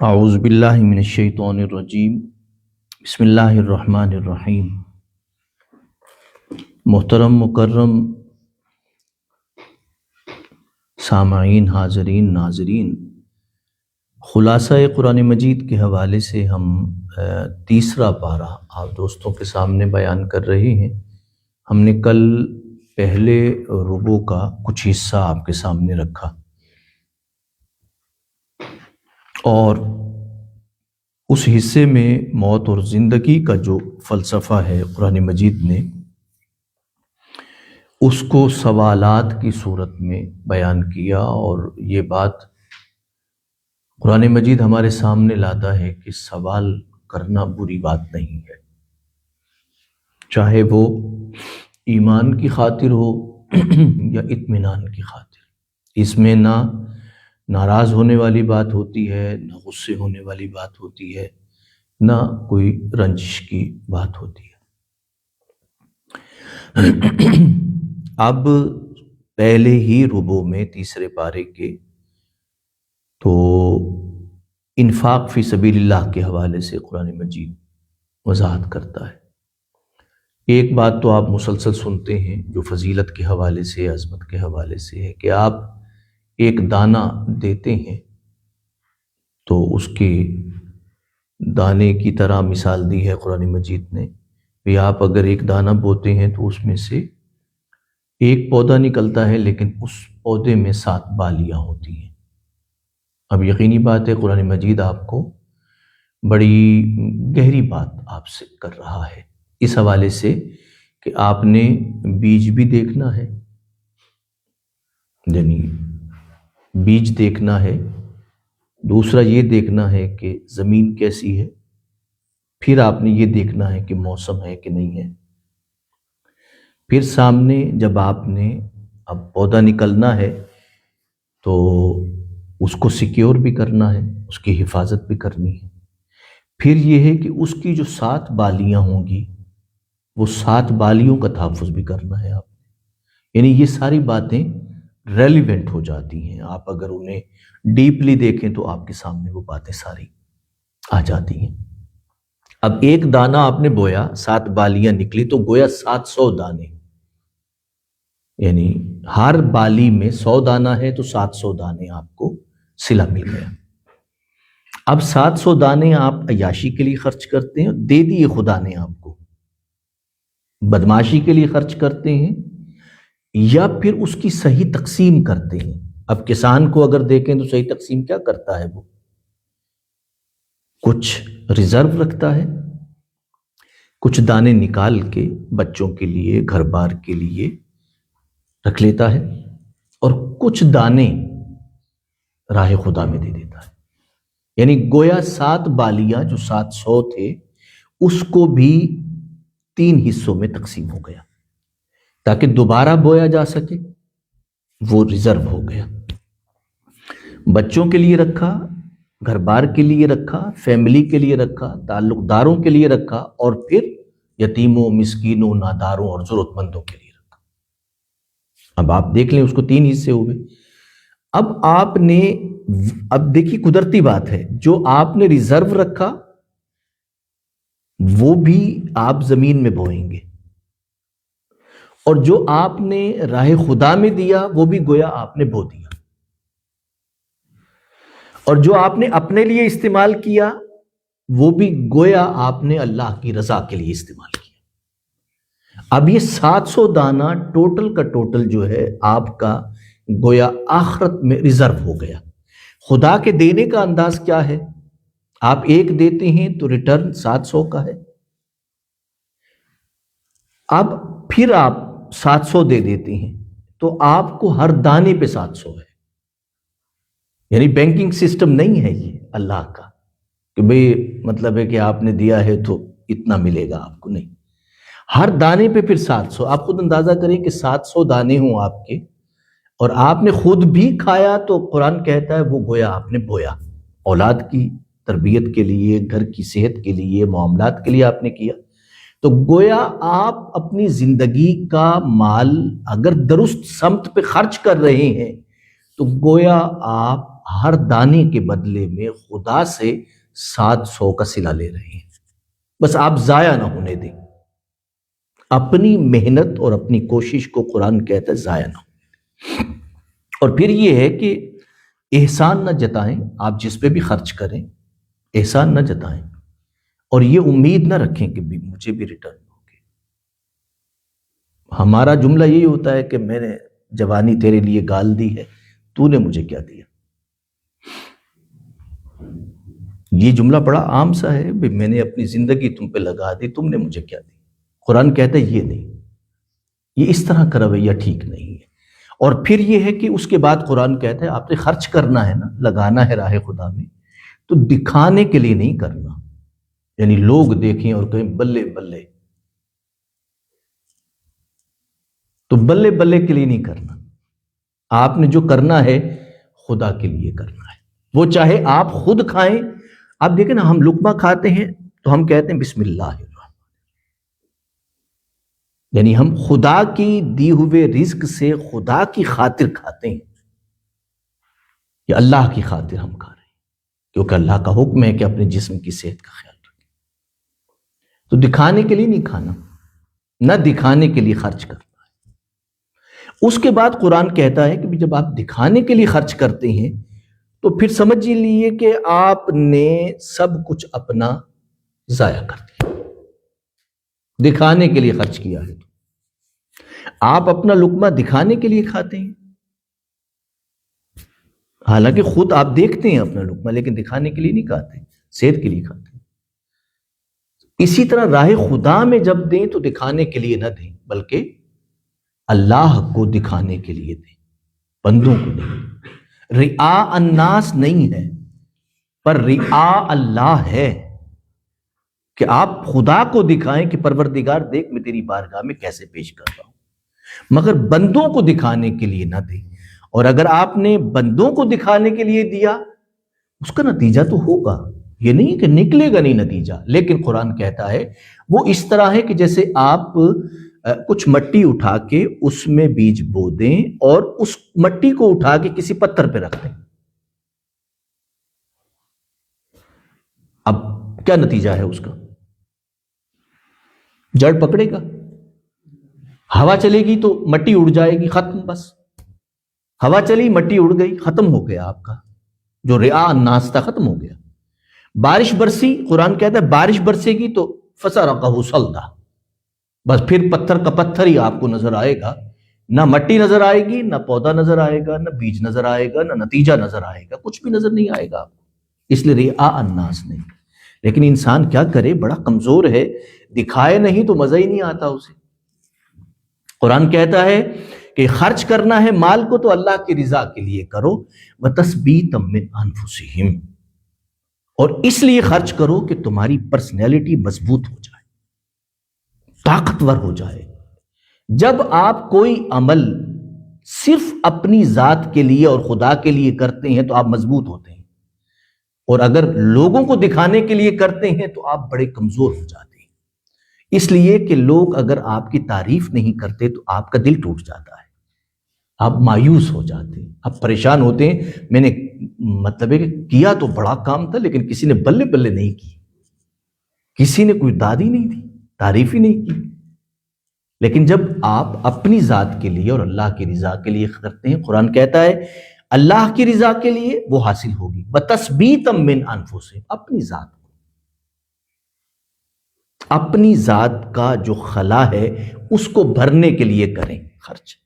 اعوذ باللہ من الشیطان الرجیم، بسم اللہ الرحمن الرحیم۔ محترم مکرم سامعین، حاضرین، ناظرین، خلاصہ قرآن مجید کے حوالے سے ہم تیسرا پارہ آپ دوستوں کے سامنے بیان کر رہے ہیں۔ ہم نے کل پہلے ربع کا کچھ حصہ آپ کے سامنے رکھا اور اس حصے میں موت اور زندگی کا جو فلسفہ ہے قرآن مجید نے اس کو سوالات کی صورت میں بیان کیا، اور یہ بات قرآن مجید ہمارے سامنے لاتا ہے کہ سوال کرنا بری بات نہیں ہے، چاہے وہ ایمان کی خاطر ہو یا اطمینان کی خاطر۔ اس میں نہ ناراض ہونے والی بات ہوتی ہے، نہ غصے ہونے والی بات ہوتی ہے، نہ کوئی رنجش کی بات ہوتی ہے۔ اب پہلے ہی ربع میں تیسرے پارے کے تو انفاق فی سبیل اللہ کے حوالے سے قرآن مجید وضاحت کرتا ہے۔ ایک بات تو آپ مسلسل سنتے ہیں جو فضیلت کے حوالے سے، عظمت کے حوالے سے ہے کہ آپ ایک دانہ دیتے ہیں تو اس کے دانے کی طرح مثال دی ہے قرآن مجید نے کہ آپ اگر ایک دانہ بوتے ہیں تو اس میں سے ایک پودا نکلتا ہے، لیکن اس پودے میں 7 بالیاں ہوتی ہیں۔ اب یقینی بات ہے قرآن مجید آپ کو بڑی گہری بات آپ سے کر رہا ہے اس حوالے سے کہ آپ نے بیج بھی دیکھنا ہے، یعنی بیج دیکھنا ہے، دوسرا یہ دیکھنا ہے کہ زمین کیسی ہے، پھر آپ نے یہ دیکھنا ہے کہ موسم ہے کہ نہیں ہے، پھر سامنے جب آپ نے اب پودا نکلنا ہے تو اس کو سیکیور بھی کرنا ہے، اس کی حفاظت بھی کرنی ہے، پھر یہ ہے کہ اس کی جو 7 بالیاں ہوں گی وہ 7 بالیوں کا تحفظ بھی کرنا ہے آپ نے۔ یعنی یہ ساری باتیں ریلیونٹ ہو جاتی ہیں، آپ اگر انہیں ڈیپلی دیکھیں تو آپ کے سامنے وہ باتیں ساری آ جاتی ہیں۔ اب ایک دانہ آپ نے بویا، 7 بالیاں نکلی تو گویا 700 دانے، یعنی ہر بالی میں 100 دانہ ہے تو 700 دانے آپ کو صلہ مل گیا۔ اب 700 دانے آپ عیاشی کے لیے خرچ کرتے ہیں، دے دیے خدا نے آپ کو، بدمعاشی کے لیے خرچ کرتے ہیں، یا پھر اس کی صحیح تقسیم کرتے ہیں۔ اب کسان کو اگر دیکھیں تو صحیح تقسیم کیا کرتا ہے، وہ کچھ ریزرو رکھتا ہے، کچھ دانے نکال کے بچوں کے لیے، گھر بار کے لیے رکھ لیتا ہے، اور کچھ دانے راہ خدا میں دے دیتا ہے۔ یعنی گویا 7 بالیاں جو 700 تھے اس کو بھی 3 حصوں میں تقسیم ہو گیا تاکہ دوبارہ بویا جا سکے، وہ ریزرو ہو گیا۔ بچوں کے لیے رکھا، گھر بار کے لیے رکھا، فیملی کے لیے رکھا، تعلق داروں کے لیے رکھا، اور پھر یتیموں، مسکینوں، ناداروں اور ضرورت مندوں کے لیے رکھا۔ اب آپ دیکھ لیں اس کو 3 حصے ہوئے۔ اب آپ نے، اب دیکھیے قدرتی بات ہے، جو آپ نے ریزرو رکھا وہ بھی آپ زمین میں بوئیں گے، اور جو آپ نے راہ خدا میں دیا وہ بھی گویا آپ نے بو دیا، اور جو آپ نے اپنے لیے استعمال کیا وہ بھی گویا آپ نے اللہ کی رضا کے لیے استعمال کیا۔ اب یہ 700 دانہ ٹوٹل کا ٹوٹل جو ہے آپ کا گویا آخرت میں ریزرو ہو گیا۔ خدا کے دینے کا انداز کیا ہے، آپ ایک دیتے ہیں تو ریٹرن 700 کا ہے، اب پھر آپ 700 دے دیتے ہیں تو آپ کو ہر دانے پہ 700 ہے۔ یعنی بینکنگ سسٹم نہیں ہے یہ اللہ کا کہ بھئی مطلب ہے کہ آپ نے دیا ہے تو اتنا ملے گا آپ کو، نہیں، ہر دانے پہ پھر 700۔ آپ خود اندازہ کریں کہ 700 دانے ہوں آپ کے، اور آپ نے خود بھی کھایا تو قرآن کہتا ہے وہ گویا آپ نے بویا، اولاد کی تربیت کے لیے، گھر کی صحت کے لیے، معاملات کے لیے آپ نے کیا، تو گویا آپ اپنی زندگی کا مال اگر درست سمت پہ خرچ کر رہے ہیں تو گویا آپ ہر دانے کے بدلے میں خدا سے 700 کا صلہ لے رہے ہیں. بس آپ ضائع نہ ہونے دیں. اپنی محنت اور اپنی کوشش کو قرآن کہتا ہے ضائع نہ ہو. اور پھر یہ ہے کہ احسان نہ جتائیں. آپ جس پہ بھی خرچ کریں احسان نہ جتائیں اور یہ امید نہ رکھیں کہ مجھے بھی ریٹرن ہوگی. ہمارا جملہ یہی ہوتا ہے کہ میں نے جوانی تیرے لیے گال دی ہے، تو نے مجھے کیا دیا. یہ جملہ بڑا عام سا ہے، میں نے اپنی زندگی تم پہ لگا دی، تم نے مجھے کیا دی. قرآن کہتا ہے یہ نہیں، یہ اس طرح کا رویہ ٹھیک نہیں ہے. اور پھر یہ ہے کہ اس کے بعد قرآن کہتا ہے آپ نے خرچ کرنا ہے نا، لگانا ہے راہ خدا میں، تو دکھانے کے لیے نہیں کرنا. یعنی لوگ دیکھیں اور کہیں بلے بلے، تو بلے بلے کے لیے نہیں کرنا. آپ نے جو کرنا ہے خدا کے لیے کرنا ہے. وہ چاہے آپ خود کھائیں. آپ دیکھیں نا، ہم لقمہ کھاتے ہیں تو ہم کہتے ہیں بسم اللہ الرحمن، یعنی ہم خدا کی دی ہوئے رزق سے خدا کی خاطر کھاتے ہیں، یا اللہ کی خاطر ہم کھا رہے ہیں، کیونکہ اللہ کا حکم ہے کہ اپنے جسم کی صحت کا خیال رکھیں. تو دکھانے کے لیے نہیں کھانا، نہ دکھانے کے لیے خرچ کرنا ہے. اس کے بعد قرآن کہتا ہے کہ جب آپ دکھانے کے لیے خرچ کرتے ہیں تو پھر سمجھ لیے کہ آپ نے سب کچھ اپنا ضائع کر دیا. دکھانے کے لیے خرچ کیا ہے تو آپ اپنا لقمہ دکھانے کے لیے کھاتے ہیں، حالانکہ خود آپ دیکھتے ہیں اپنا لقمہ، لیکن دکھانے کے لیے نہیں کھاتے، صحت کے لیے کھاتے ہیں. اسی طرح راہ خدا میں جب دیں تو دکھانے کے لیے نہ دیں، بلکہ اللہ کو دکھانے کے لیے دیں، بندوں کو نہیں. رعاء الناس نہیں ہے، پر رعاء اللہ ہے کہ آپ خدا کو دکھائیں کہ پروردگار دیکھ میں تیری بارگاہ میں کیسے پیش کر رہا ہوں، مگر بندوں کو دکھانے کے لیے نہ دیں. اور اگر آپ نے بندوں کو دکھانے کے لیے دیا اس کا نتیجہ تو ہوگا، یہ نہیں کہ نکلے گا نہیں نتیجہ. لیکن قرآن کہتا ہے وہ اس طرح ہے کہ جیسے آپ کچھ مٹی اٹھا کے اس میں بیج بو دیں اور اس مٹی کو اٹھا کے کسی پتھر پہ رکھ دیں. اب کیا نتیجہ ہے اس کا؟ جڑ پکڑے گا، ہوا چلے گی تو مٹی اڑ جائے گی، ختم. بس ہوا چلی مٹی اڑ گئی، ختم ہو گیا آپ کا جو رعاء الناس تھا، ختم ہو گیا. بارش برسی، قرآن کہتا ہے بارش برسے گی تو فسرقہ صلدا، بس پھر پتھر کا پتھر ہی آپ کو نظر آئے گا، نہ مٹی نظر آئے گی، نہ پودا نظر آئے گا، نہ بیج نظر آئے گا، نہ نتیجہ نظر آئے گا، کچھ بھی نظر نہیں آئے گا آپ کو. اس لیے رعاء الناس نہیں. لیکن انسان کیا کرے، بڑا کمزور ہے، دکھائے نہیں تو مزہ ہی نہیں آتا اسے. قرآن کہتا ہے کہ خرچ کرنا ہے مال کو تو اللہ کی رضا کے لیے کرو، وَتَثْبِيتًا مِّنْ أَنفُسِهِمْ، اور اس لیے خرچ کرو کہ تمہاری پرسنالٹی مضبوط ہو جائے، طاقتور ہو جائے. جب آپ کوئی عمل صرف اپنی ذات کے لیے اور خدا کے لیے کرتے ہیں تو آپ مضبوط ہوتے ہیں، اور اگر لوگوں کو دکھانے کے لیے کرتے ہیں تو آپ بڑے کمزور ہو جاتے ہیں. اس لیے کہ لوگ اگر آپ کی تعریف نہیں کرتے تو آپ کا دل ٹوٹ جاتا ہے، آپ مایوس ہو جاتے ہیں، آپ پریشان ہوتے ہیں. میں نے مطلب ہے کہ کیا تو بڑا کام تھا لیکن کسی نے بلے بلے نہیں کی، کسی نے کوئی داد ہی نہیں دی، تعریف ہی نہیں کی. لیکن جب آپ اپنی ذات کے لیے اور اللہ کی رضا کے لیے کرتے ہیں، قرآن کہتا ہے اللہ کی رضا کے لیے وہ حاصل ہوگی. وَتَثْبِيتًا مِّنْ أَنفُسِهِمْ، اپنی ذات کو، اپنی ذات کا جو خلا ہے اس کو بھرنے کے لیے کریں خرچ.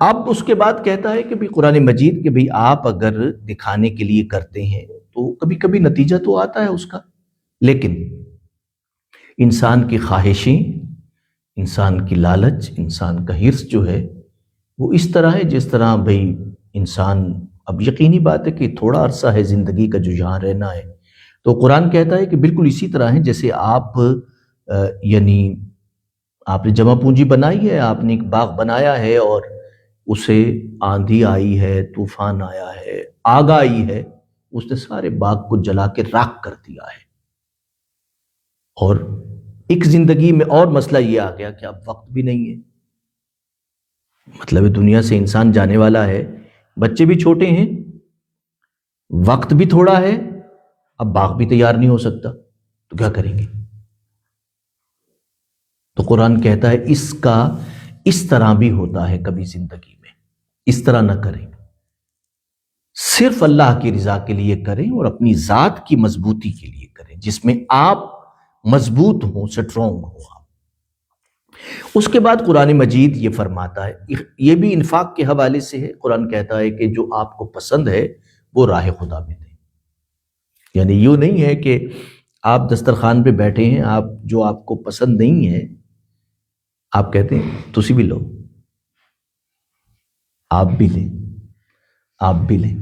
اب اس کے بعد کہتا ہے کہ بھی قرآن مجید کہ بھی آپ اگر دکھانے کے لیے کرتے ہیں تو کبھی کبھی نتیجہ تو آتا ہے اس کا، لیکن انسان کی خواہشیں، انسان کی لالچ، انسان کا حرص جو ہے وہ اس طرح ہے جس طرح بھئی انسان، اب یقینی بات ہے کہ تھوڑا عرصہ ہے زندگی کا جو یہاں رہنا ہے، تو قرآن کہتا ہے کہ بالکل اسی طرح ہے جیسے آپ یعنی آپ نے جمع پونجی بنائی ہے، آپ نے ایک باغ بنایا ہے اور اسے آندھی آئی ہے، طوفان آیا ہے، آگ آئی ہے، اس نے سارے باغ کو جلا کے راکھ کر دیا ہے. اور ایک زندگی میں اور مسئلہ یہ آ گیا کہ اب وقت بھی نہیں ہے، مطلب دنیا سے انسان جانے والا ہے بچے بھی چھوٹے ہیں، وقت بھی تھوڑا ہے، اب باغ بھی تیار نہیں ہو سکتا، تو کیا کریں گے؟ تو قرآن کہتا ہے اس کا اس طرح بھی ہوتا ہے کبھی زندگی میں، اس طرح نہ کریں، صرف اللہ کی رضا کے لیے کریں اور اپنی ذات کی مضبوطی کے لیے کریں، جس میں آپ مضبوط ہوں، سٹرونگ ہوں۔ اس کے بعد قرآن مجید یہ فرماتا ہے، یہ بھی انفاق کے حوالے سے ہے، قرآن کہتا ہے کہ جو آپ کو پسند ہے وہ راہ خدا میں دیں۔ یعنی یوں نہیں ہے کہ آپ دسترخوان پہ بیٹھے ہیں، جو آپ کو پسند نہیں ہے آپ کہتے ہیں تسی بھی لو، آپ بھی لیں، آپ بھی لیں،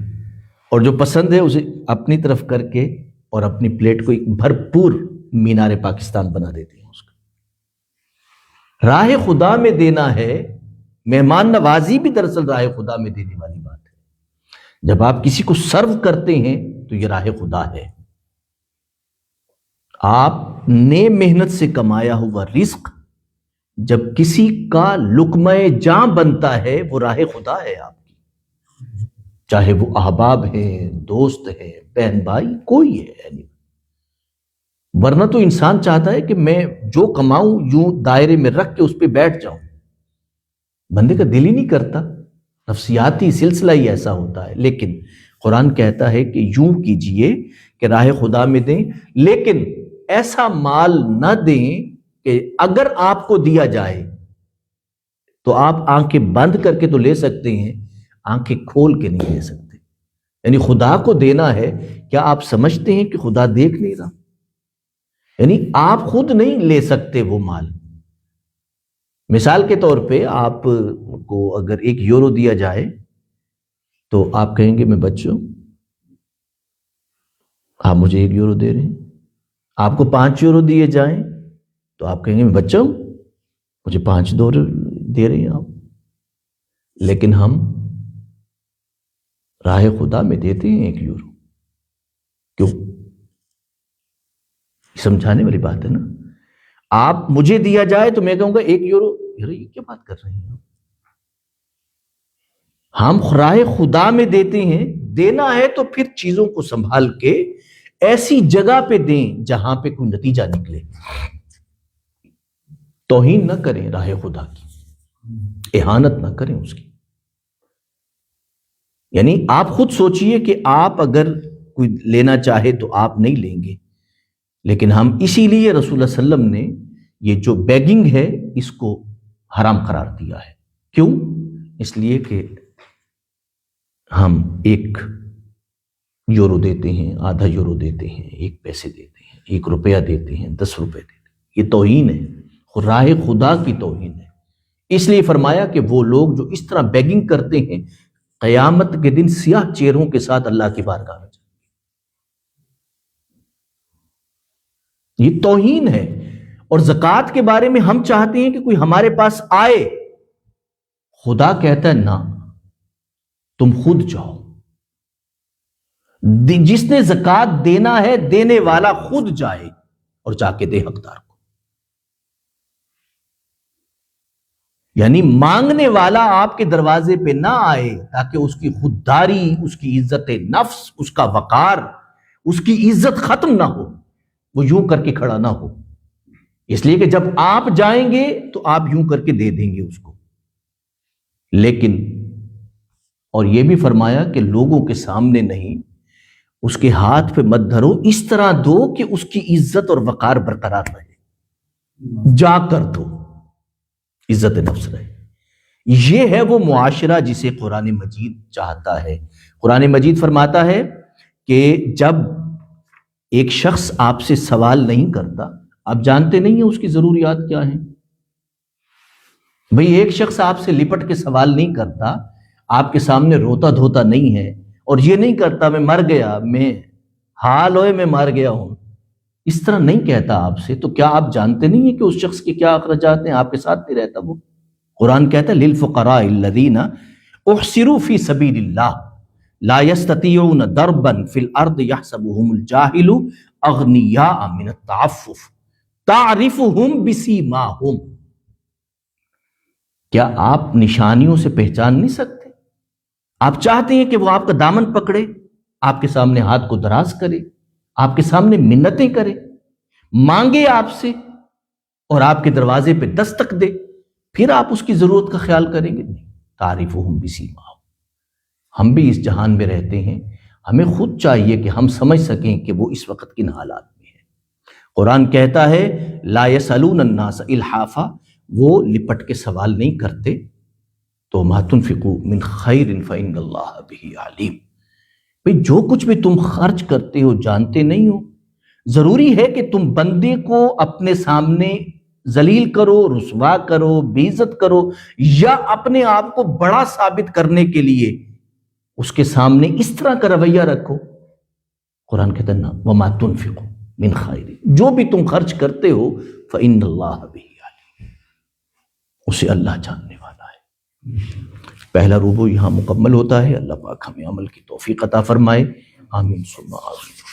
اور جو پسند ہے اسے اپنی طرف کر کے اور اپنی پلیٹ کو ایک بھرپور مینار پاکستان بنا دیتے ہیں۔ اس کا راہ خدا میں دینا ہے، مہمان نوازی بھی دراصل راہ خدا میں دینے والی بات ہے۔ جب آپ کسی کو سرو کرتے ہیں تو یہ راہ خدا ہے۔ آپ نے محنت سے کمایا ہوا رزق جب کسی کا لقمہ جاں بنتا ہے وہ راہ خدا ہے آپ کی، چاہے وہ احباب ہیں، دوست ہیں، بہن بھائی، کوئی ہے۔ ورنہ تو انسان چاہتا ہے کہ میں جو کماؤں یوں دائرے میں رکھ کے اس پہ بیٹھ جاؤں، بندے کا دل ہی نہیں کرتا، نفسیاتی سلسلہ ہی ایسا ہوتا ہے۔ لیکن قرآن کہتا ہے کہ یوں کیجئے کہ راہ خدا میں دیں، لیکن ایسا مال نہ دیں کہ اگر آپ کو دیا جائے تو آپ آنکھیں بند کر کے تو لے سکتے ہیں، آنکھیں کھول کے نہیں لے سکتے۔ یعنی خدا کو دینا ہے، کیا آپ سمجھتے ہیں کہ خدا دیکھ نہیں رہا؟ یعنی آپ خود نہیں لے سکتے وہ مال۔ مثال کے طور پہ آپ کو اگر 1 یورو دیا جائے تو آپ کہیں گے میں بچوں، آپ مجھے 1 یورو دے رہے ہیں۔ آپ کو 5 یورو دیے جائیں تو آپ کہیں گے میں بچوں، مجھے 5 یورو دے رہے ہیں آپ۔ لیکن ہم راہ خدا میں دیتے ہیں 1 یورو، کیوں؟ سمجھانے والی بات ہے نا۔ آپ مجھے دیا جائے تو میں کہوں گا 1 یورو، یار یہ کیا بات کر رہے ہیں ہم راہ خدا میں دیتے ہیں۔ دینا ہے تو پھر چیزوں کو سنبھال کے ایسی جگہ پہ دیں جہاں پہ کوئی نتیجہ نکلے۔ توہین نہ کریں راہ خدا کی، اہانت نہ کریں اس کی۔ یعنی آپ خود سوچئے کہ آپ اگر کوئی لینا چاہے تو آپ نہیں لیں گے، لیکن ہم اسی لیے رسول اللہ صلی اللہ علیہ وسلم نے یہ جو بیگنگ ہے اس کو حرام قرار دیا ہے۔ کیوں؟ اس لیے کہ ہم 1 یورو دیتے ہیں، آدھا یورو دیتے ہیں، 1 پیسے دیتے ہیں، 1 روپیہ دیتے ہیں، 10 روپے دیتے ہیں، یہ توہین ہے، راہ خدا کی توہین ہے۔ اس لیے فرمایا کہ وہ لوگ جو اس طرح بیگنگ کرتے ہیں قیامت کے دن سیاہ چہروں کے ساتھ اللہ کی بارگاہ میں جائیں گے۔ یہ توہین ہے۔ اور زکوٰۃ کے بارے میں ہم چاہتے ہیں کہ کوئی ہمارے پاس آئے، خدا کہتا ہے نہ، تم خود جاؤ۔ جس نے زکوٰۃ دینا ہے دینے والا خود جائے اور جا کے دے حقدار کو۔ یعنی مانگنے والا آپ کے دروازے پہ نہ آئے تاکہ اس کی خودداری، اس کی عزت نفس، اس کا وقار، اس کی عزت ختم نہ ہو، وہ یوں کر کے کھڑا نہ ہو۔ اس لیے کہ جب آپ جائیں گے تو آپ یوں کر کے دے دیں گے اس کو۔ لیکن اور یہ بھی فرمایا کہ لوگوں کے سامنے نہیں، اس کے ہاتھ پہ مت دھرو، اس طرح دو کہ اس کی عزت اور وقار برقرار رہے، جا کر دو، عزت نفس رہے۔ یہ ہے وہ معاشرہ جسے قرآن مجید چاہتا ہے۔ قرآن مجید فرماتا ہے کہ جب ایک شخص آپ سے سوال نہیں کرتا، آپ جانتے نہیں ہیں اس کی ضروریات کیا ہیں۔ بھئی ایک شخص آپ سے لپٹ کے سوال نہیں کرتا، آپ کے سامنے روتا دھوتا نہیں ہے، اور یہ نہیں کرتا میں مر گیا، میں حال ہوئے میں مر گیا ہوں، اس طرح نہیں کہتا آپ سے، تو کیا آپ جانتے نہیں ہیں کہ اس شخص کے کیا اخراجات ہیں؟ آپ کے ساتھ نہیں رہتا وہ۔ قرآن کہتا ہے للفقراء الذین احصروا فی سبیل اللہ لا یستطیعون ضربا فی الارض یحسبهم الجاہل اغنیاء من التعفف تعرفهم بسیماہم۔ کیا آپ نشانیوں سے پہچان نہیں سکتے آپ چاہتے ہیں کہ وہ آپ کا دامن پکڑے، آپ کے سامنے ہاتھ کو دراز کرے، آپ کے سامنے منتیں کرے، مانگے آپ سے اور آپ کے دروازے پہ دستک دے، پھر آپ اس کی ضرورت کا خیال کریں گے؟ نہیں۔ تعریفہم بسیماہم، ہم بھی اس جہان میں رہتے ہیں، ہمیں خود چاہیے کہ ہم سمجھ سکیں کہ وہ اس وقت کن حالات میں ہے۔ قرآن کہتا ہے لا یسألون الناس الحافا، وہ لپٹ کے سوال نہیں کرتے، تو ما تنفقوا من خیر فإن اللہ بہ علیم، بھئی جو کچھ بھی تم خرچ کرتے ہو جانتے نہیں ہو؟ ضروری ہے کہ تم بندے کو اپنے سامنے ذلیل کرو، رسوا کرو، بے عزت کرو، یا اپنے آپ کو بڑا ثابت کرنے کے لیے اس کے سامنے اس طرح کا رویہ رکھو؟ قرآن کہتا ہے نا وما تنفقوا من خیر، جو بھی تم خرچ کرتے ہو فإن اللہ بہ علیم، اسے اللہ جاننے والا ہے۔ پہلا ربع یہاں مکمل ہوتا ہے۔ اللہ پاک ہمیں عمل کی توفیق عطا فرمائے، آمین ثم آمین۔